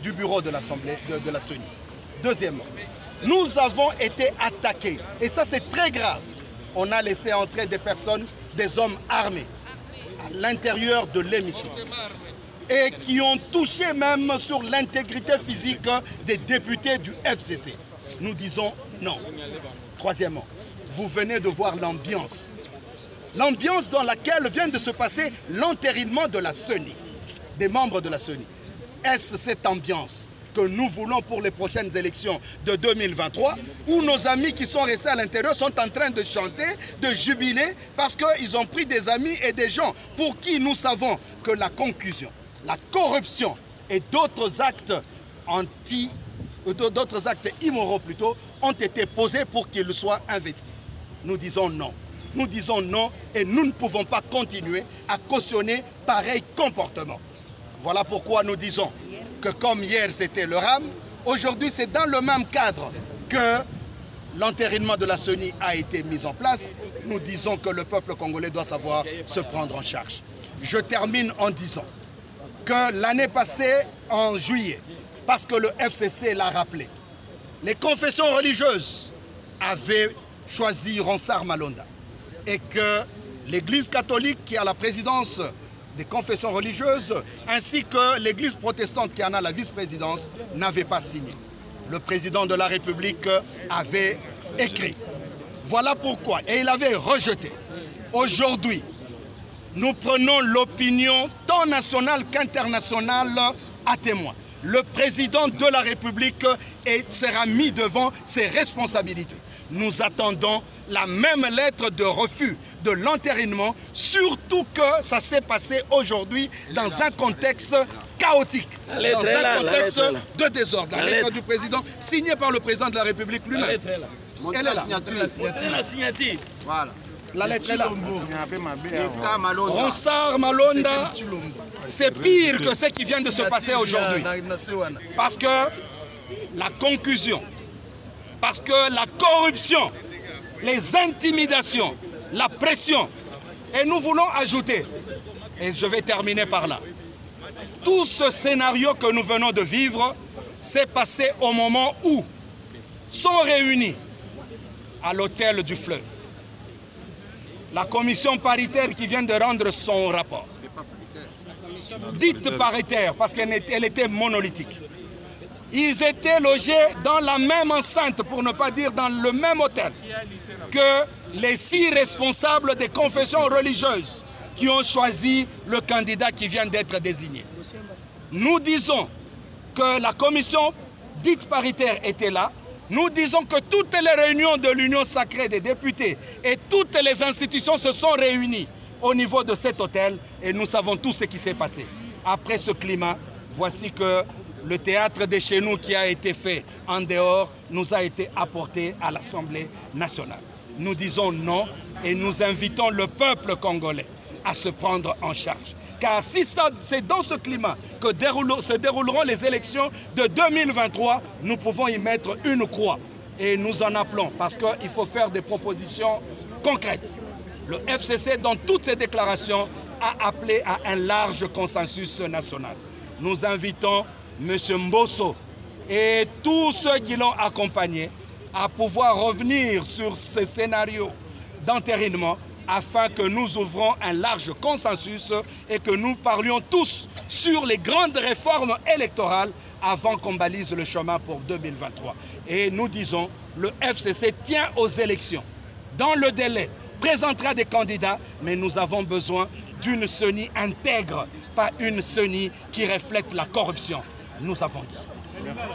Du bureau de l'Assemblée de la CENI. Deuxièmement, nous avons été attaqués, et ça c'est très grave. On a laissé entrer des personnes, des hommes armés, à l'intérieur de l'hémicycle, et qui ont touché même sur l'intégrité physique des députés du FCC. Nous disons non. Troisièmement, vous venez de voir l'ambiance. L'ambiance dans laquelle vient de se passer l'entérinement de la CENI, des membres de la CENI. Est-ce cette ambiance que nous voulons pour les prochaines élections de 2023, où nos amis qui sont restés à l'intérieur sont en train de chanter, de jubiler, parce qu'ils ont pris des amis et des gens pour qui nous savons que la concussion, la corruption et d'autres actes immoraux plutôt, ont été posés pour qu'ils soient investis. Nous disons non. Nous disons non et nous ne pouvons pas continuer à cautionner pareil comportement. Voilà pourquoi nous disons que comme hier c'était le RAM, aujourd'hui c'est dans le même cadre que l'entérinement de la CENI a été mis en place. Nous disons que le peuple congolais doit savoir se prendre en charge. Je termine en disant que l'année passée, en juillet, parce que le FCC l'a rappelé, les confessions religieuses avaient choisi Ronsard Malonda et que l'Église catholique qui a la présidence des confessions religieuses, ainsi que l'Église protestante qui en a la vice-présidence, n'avaient pas signé. Le président de la République avait écrit. Voilà pourquoi, et il avait rejeté. Aujourd'hui, nous prenons l'opinion tant nationale qu'internationale à témoin. Le président de la République sera mis devant ses responsabilités. Nous attendons la même lettre de refus de l'entérinement, surtout que ça s'est passé aujourd'hui dans un contexte chaotique, dans un contexte de désordre. La lettre du président, signée par le président de la République lui-même. Elle est là. La signature. Voilà. La lettre est là. Ronsard Malonda, c'est pire que ce qui vient de se passer aujourd'hui. Parce que la concussion, parce que la corruption, les intimidations, la pression. Et nous voulons ajouter, et je vais terminer par là, tout ce scénario que nous venons de vivre s'est passé au moment où sont réunis à l'hôtel du Fleuve la commission paritaire qui vient de rendre son rapport. Dite paritaire parce qu'elle était monolithique. Ils étaient logés dans la même enceinte, pour ne pas dire dans le même hôtel, que les 6 responsables des confessions religieuses qui ont choisi le candidat qui vient d'être désigné. Nous disons que la commission dite paritaire était là. Nous disons que toutes les réunions de l'Union sacrée des députés et toutes les institutions se sont réunies au niveau de cet hôtel et nous savons tout ce qui s'est passé. Après ce climat, voici que le théâtre de chez nous qui a été fait en dehors nous a été apporté à l'Assemblée nationale. Nous disons non et nous invitons le peuple congolais à se prendre en charge. Car si c'est dans ce climat que se dérouleront les élections de 2023, nous pouvons y mettre une croix. Et nous en appelons parce qu'il faut faire des propositions concrètes. Le FCC, dans toutes ses déclarations, a appelé à un large consensus national. Nous invitons M. Mbosso et tous ceux qui l'ont accompagné à pouvoir revenir sur ce scénario d'entérinement afin que nous ouvrons un large consensus et que nous parlions tous sur les grandes réformes électorales avant qu'on balise le chemin pour 2023. Et nous disons, le FCC tient aux élections. Dans le délai, présentera des candidats, mais nous avons besoin d'une CENI intègre, pas une CENI qui reflète la corruption. Nous avons dit. Merci.